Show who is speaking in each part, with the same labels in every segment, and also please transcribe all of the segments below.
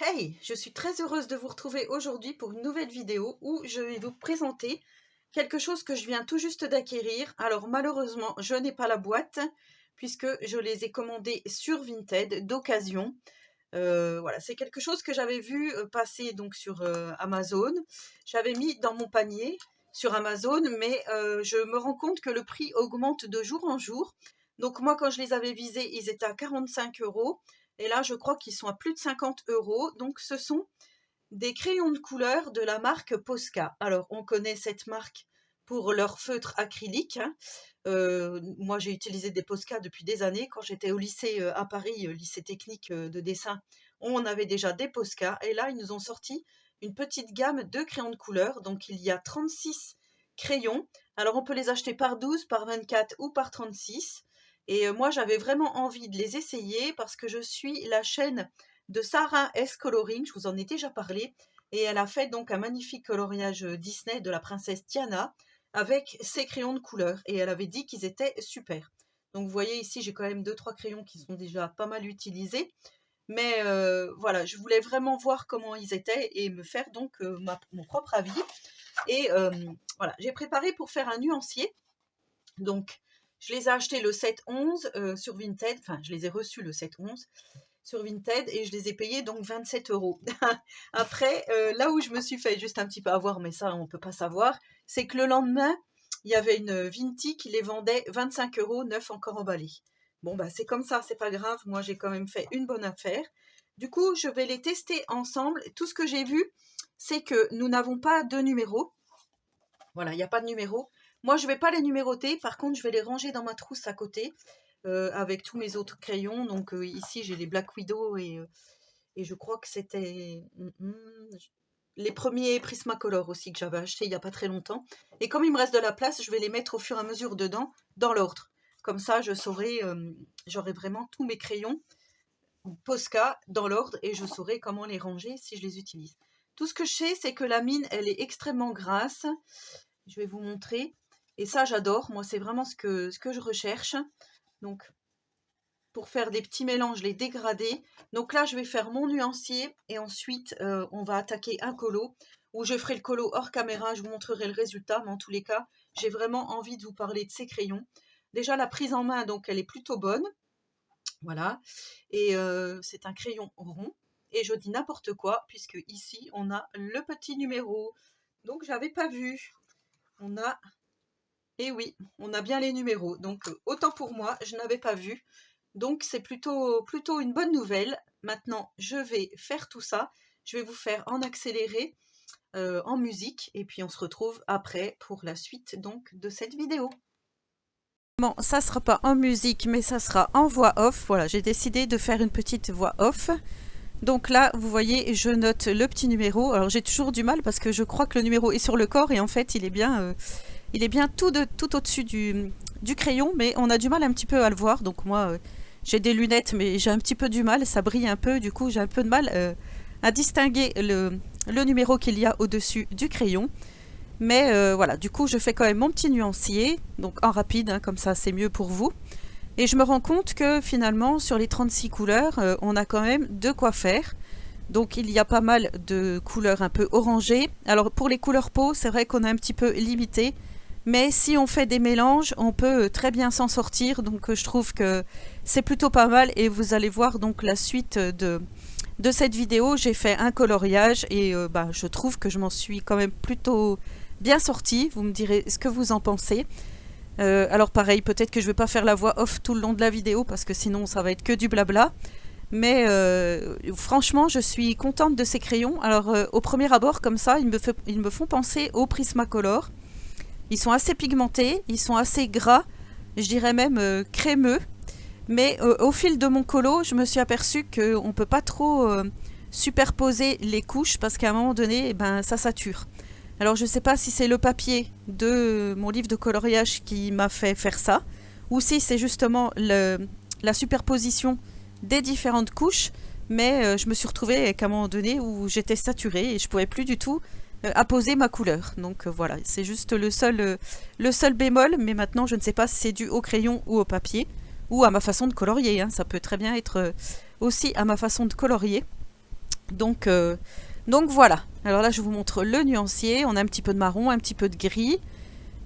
Speaker 1: Hey, je suis très heureuse de vous retrouver aujourd'hui pour une nouvelle vidéo où je vais vous présenter quelque chose que je viens tout juste d'acquérir. Alors malheureusement, je n'ai pas la boîte puisque je les ai commandés sur Vinted d'occasion. Voilà, c'est quelque chose que j'avais vu passer donc sur Amazon. J'avais mis dans mon panier sur Amazon, mais je me rends compte que le prix augmente de jour en jour. Donc moi, quand je les avais visés, ils étaient à 45 euros. Et là, je crois qu'ils sont à plus de 50 euros. Donc ce sont des crayons de couleur de la marque Posca. Alors, on connaît cette marque pour leur feutre acrylique, hein. Moi, j'ai utilisé des Posca depuis des années. Quand j'étais au lycée à Paris, lycée technique de dessin, on avait déjà des Posca. Et là, ils nous ont sorti une petite gamme de crayons de couleur. Donc, il y a 36 crayons. Alors, on peut les acheter par 12, par 24 ou par 36. Et moi, j'avais vraiment envie de les essayer parce que je suis la chaîne de Sarah S. Coloring, je vous en ai déjà parlé, et elle a fait donc un magnifique coloriage Disney de la princesse Diana avec ses crayons de couleur, et elle avait dit qu'ils étaient super. Donc vous voyez ici, j'ai quand même 2-3 crayons qui sont déjà pas mal utilisés, mais voilà, je voulais vraiment voir comment ils étaient et me faire donc mon propre avis. Et voilà, j'ai préparé pour faire un nuancier. Donc je les ai achetés le 7-11 sur Vinted, enfin je les ai reçus le 7-11 sur Vinted et je les ai payés donc 27 euros. Après, là où je me suis fait juste un petit peu avoir, mais ça on ne peut pas savoir, c'est que le lendemain, il y avait une Vinti qui les vendait 25 euros, neuf encore emballés. Bon bah c'est comme ça, c'est pas grave, moi j'ai quand même fait une bonne affaire. Du coup, je vais les tester ensemble. Tout ce que j'ai vu, c'est que nous n'avons pas de numéro. Voilà, il n'y a pas de numéro. Moi, je ne vais pas les numéroter. Par contre, je vais les ranger dans ma trousse à côté avec tous mes autres crayons. Donc ici, j'ai les Black Widow et je crois que c'était les premiers Prismacolor aussi que j'avais achetés il n'y a pas très longtemps. Et comme il me reste de la place, je vais les mettre au fur et à mesure dedans, dans l'ordre. Comme ça, je saurai, j'aurai vraiment tous mes crayons Posca dans l'ordre et je saurai comment les ranger si je les utilise. Tout ce que je sais, c'est que la mine, elle est extrêmement grasse. Je vais vous montrer. Et ça, j'adore. Moi, c'est vraiment ce que je recherche. Donc, pour faire des petits mélanges, les dégradés. Donc là, je vais faire mon nuancier. Et ensuite, on va attaquer un colo. Où je ferai le colo hors caméra. Je vous montrerai le résultat. Mais en tous les cas, j'ai vraiment envie de vous parler de ces crayons. Déjà, la prise en main, donc, elle est plutôt bonne. Voilà. Et c'est un crayon rond. Et je dis n'importe quoi, puisque ici, on a le petit numéro. Donc, j'avais pas vu. On a, et oui, on a bien les numéros. Donc, autant pour moi, je n'avais pas vu. Donc, c'est plutôt une bonne nouvelle. Maintenant, je vais faire tout ça. Je vais vous faire en accéléré, en musique. Et puis, on se retrouve après pour la suite donc de cette vidéo.
Speaker 2: Bon, ça sera pas en musique, mais ça sera en voix off. Voilà, j'ai décidé de faire une petite voix off. Donc là, vous voyez, je note le petit numéro. Alors j'ai toujours du mal parce que je crois que le numéro est sur le corps et en fait, il est bien tout au-dessus du crayon, mais on a du mal un petit peu à le voir. Donc moi, j'ai des lunettes, mais j'ai un petit peu du mal. Ça brille un peu, du coup, j'ai un peu de mal à distinguer le numéro qu'il y a au-dessus du crayon. Mais voilà, du coup, je fais quand même mon petit nuancier, donc en rapide, hein, comme ça c'est mieux pour vous. Et je me rends compte que finalement, sur les 36 couleurs, on a quand même de quoi faire. Donc il y a pas mal de couleurs un peu orangées. Alors pour les couleurs peau, c'est vrai qu'on est un petit peu limité. Mais si on fait des mélanges, on peut très bien s'en sortir. Donc je trouve que c'est plutôt pas mal. Et vous allez voir donc la suite de cette vidéo. J'ai fait un coloriage et je trouve que je m'en suis quand même plutôt bien sortie. Vous me direz ce que vous en pensez. Alors pareil, peut-être que je vais pas faire la voix off tout le long de la vidéo parce que sinon ça va être que du blabla. Mais franchement, je suis contente de ces crayons. Alors au premier abord, comme ça, ils me font penser au Prismacolor. Ils sont assez pigmentés, ils sont assez gras, je dirais même crémeux. Mais au fil de mon colo, je me suis aperçue qu'on ne peut pas trop superposer les couches parce qu'à un moment donné, eh ben, ça sature. Alors je ne sais pas si c'est le papier de mon livre de coloriage qui m'a fait faire ça, ou si c'est justement la superposition des différentes couches, mais je me suis retrouvée à un moment donné où j'étais saturée et je ne pouvais plus du tout apposer ma couleur. Donc voilà, c'est juste le seul bémol, mais maintenant je ne sais pas si c'est dû au crayon ou au papier, ou à ma façon de colorier, hein. Ça peut très bien être aussi à ma façon de colorier. Donc, donc voilà. Alors là, je vous montre le nuancier. On a un petit peu de marron, un petit peu de gris,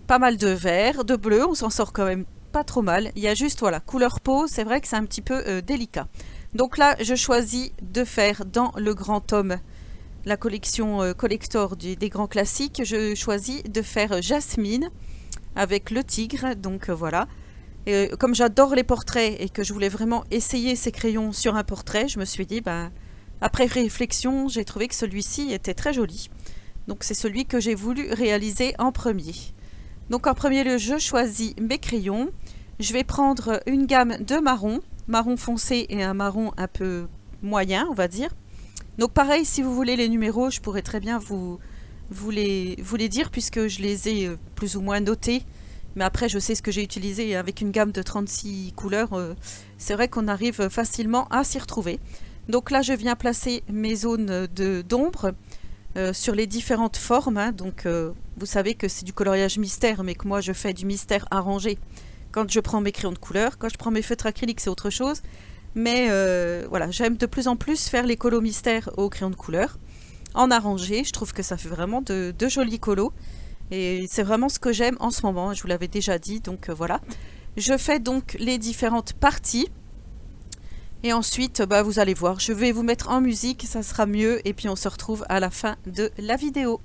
Speaker 2: pas mal de vert, de bleu. On s'en sort quand même pas trop mal. Il y a juste, voilà, couleur peau, c'est vrai que c'est un petit peu délicat. Donc là, je choisis de faire dans le grand tome, la collection collector des grands classiques, je choisis de faire Jasmine avec le tigre. Donc voilà. Et, comme j'adore les portraits et que je voulais vraiment essayer ces crayons sur un portrait, je me suis dit, ben, après réflexion, j'ai trouvé que celui-ci était très joli. Donc c'est celui que j'ai voulu réaliser en premier. Donc en premier lieu, je choisis mes crayons. Je vais prendre une gamme de marron, marron foncé et un marron un peu moyen, on va dire. Donc pareil, si vous voulez les numéros, je pourrais très bien vous les dire puisque je les ai plus ou moins notés. Mais après, je sais ce que j'ai utilisé avec une gamme de 36 couleurs. C'est vrai qu'on arrive facilement à s'y retrouver. Donc là, je viens placer mes zones d'ombre sur les différentes formes. Hein. Donc vous savez que c'est du coloriage mystère, mais que moi, je fais du mystère arrangé quand je prends mes crayons de couleur. Quand je prends mes feutres acryliques, c'est autre chose. Mais voilà, j'aime de plus en plus faire les colos mystères au crayon de couleur. En arrangé, je trouve que ça fait vraiment de jolis colos. Et c'est vraiment ce que j'aime en ce moment, je vous l'avais déjà dit, donc voilà. Je fais donc les différentes parties. Et ensuite, bah, vous allez voir, je vais vous mettre en musique, ça sera mieux. Et puis on se retrouve à la fin de la vidéo.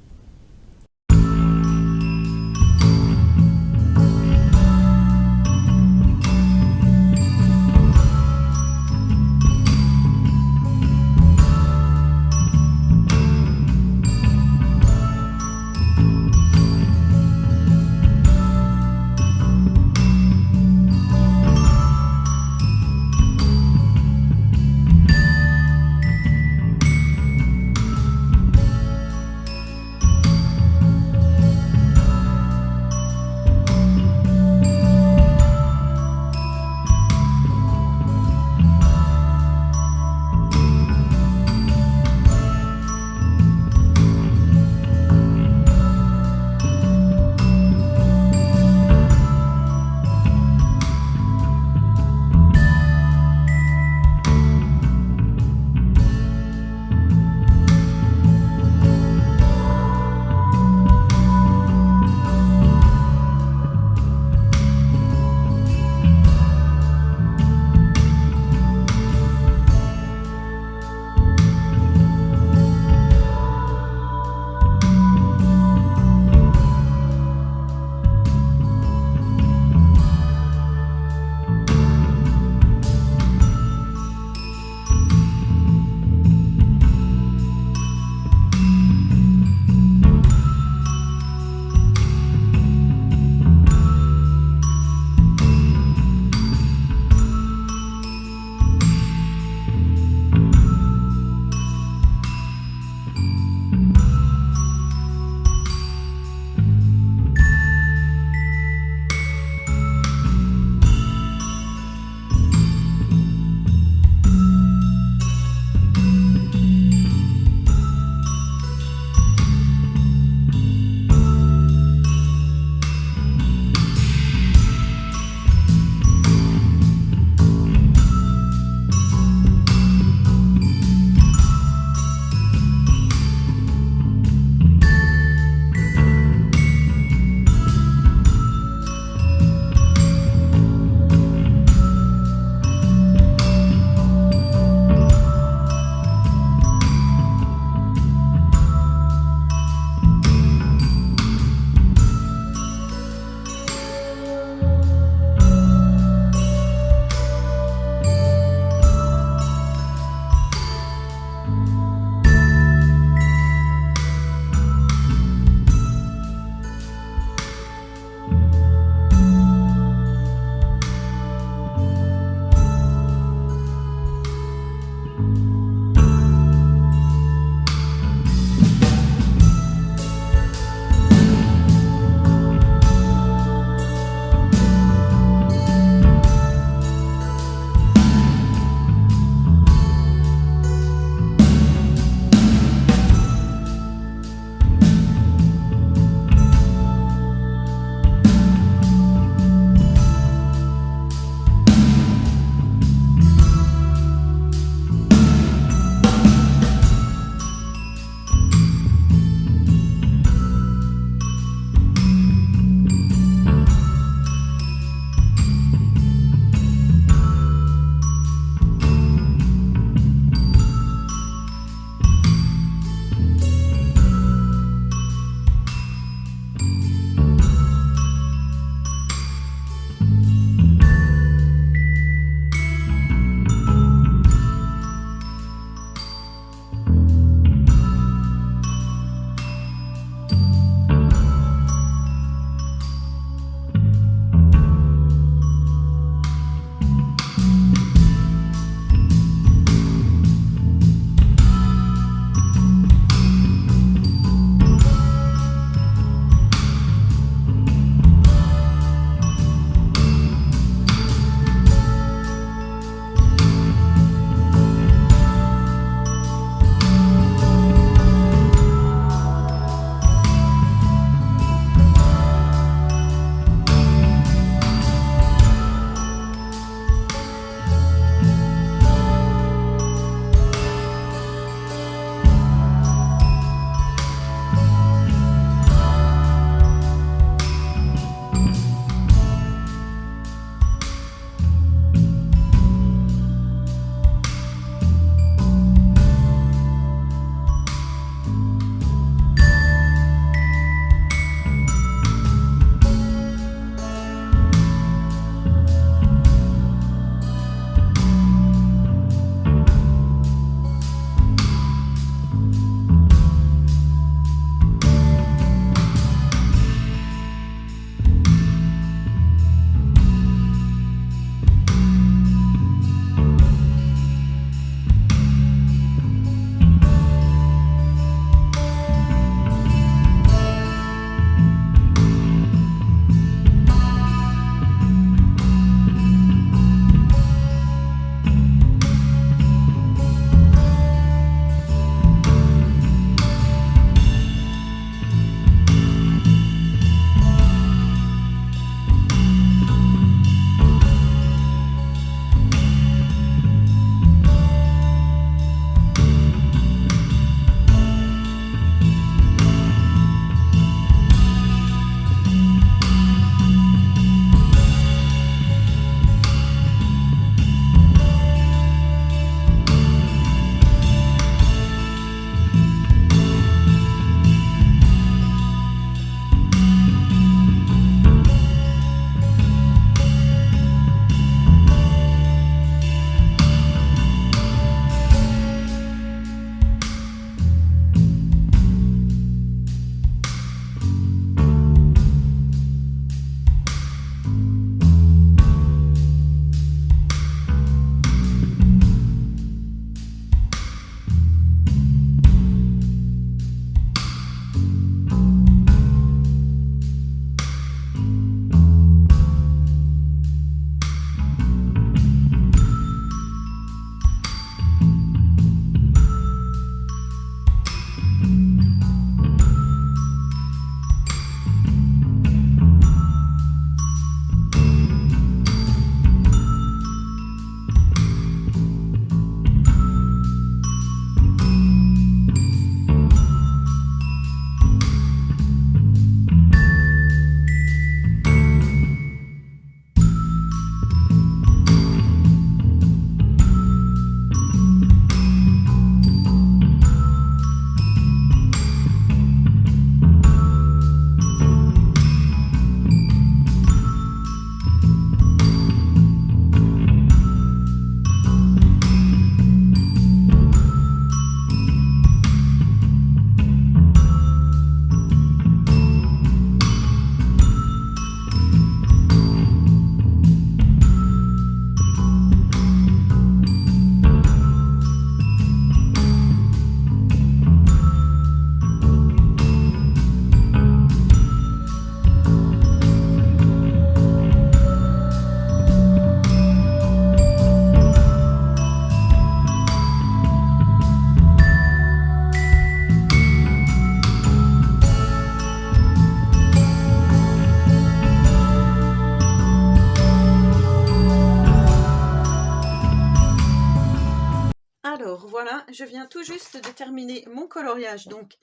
Speaker 1: je viens tout juste de terminer mon coloriage donc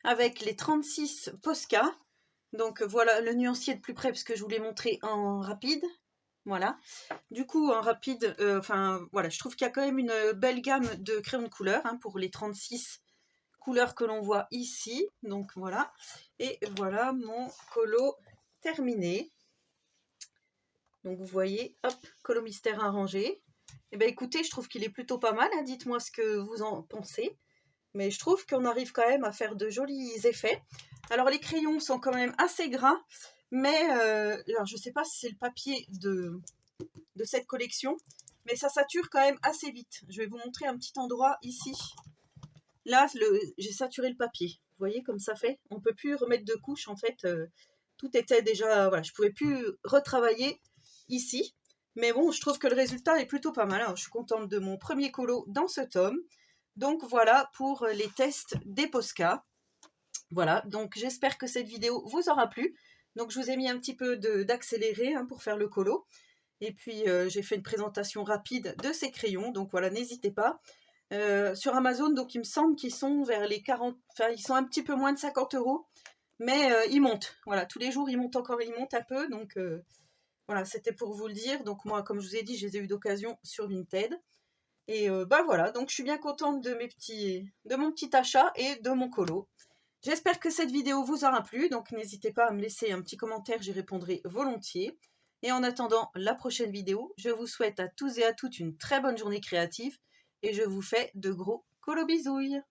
Speaker 1: avec les 36 Posca. Donc voilà le nuancier de plus près parce que je vous l'ai montré en rapide. Voilà. Du coup, en rapide, voilà, je trouve qu'il y a quand même une belle gamme de crayons de couleur hein, pour les 36 couleurs que l'on voit ici. Donc voilà. Et voilà mon colo terminé. Donc vous voyez, hop, colo mystère arrangé. Et bien écoutez, je trouve qu'il est plutôt pas mal. Hein, dites-moi ce que vous en pensez. Mais je trouve qu'on arrive quand même à faire de jolis effets. Alors les crayons sont quand même assez gras. Mais alors, je ne sais pas si c'est le papier de cette collection. Mais ça sature quand même assez vite. Je vais vous montrer un petit endroit ici. Là, j'ai saturé le papier. Vous voyez comme ça fait? On ne peut plus remettre de couches. En fait, tout était déjà... Voilà, je ne pouvais plus retravailler ici. Mais bon, je trouve que le résultat est plutôt pas mal. Alors, je suis contente de mon premier colo dans ce tome. Donc voilà pour les tests des Posca. Voilà, donc j'espère que cette vidéo vous aura plu. Donc je vous ai mis un petit peu d'accéléré hein, pour faire le colo. Et puis j'ai fait une présentation rapide de ces crayons. Donc voilà, n'hésitez pas. Sur Amazon, donc il me semble qu'ils sont vers les 40... Enfin, ils sont un petit peu moins de 50 €. Mais ils montent. Voilà, tous les jours, ils montent encore, ils montent un peu. Donc voilà, c'était pour vous le dire. Donc moi, comme je vous ai dit, je les ai eu d'occasion sur Vinted. Et bah voilà, donc je suis bien contente de mon petit achat et de mon colo. J'espère que cette vidéo vous aura plu, donc n'hésitez pas à me laisser un petit commentaire, j'y répondrai volontiers. Et en attendant la prochaine vidéo, je vous souhaite à tous et à toutes une très bonne journée créative et je vous fais de gros colo bisouilles.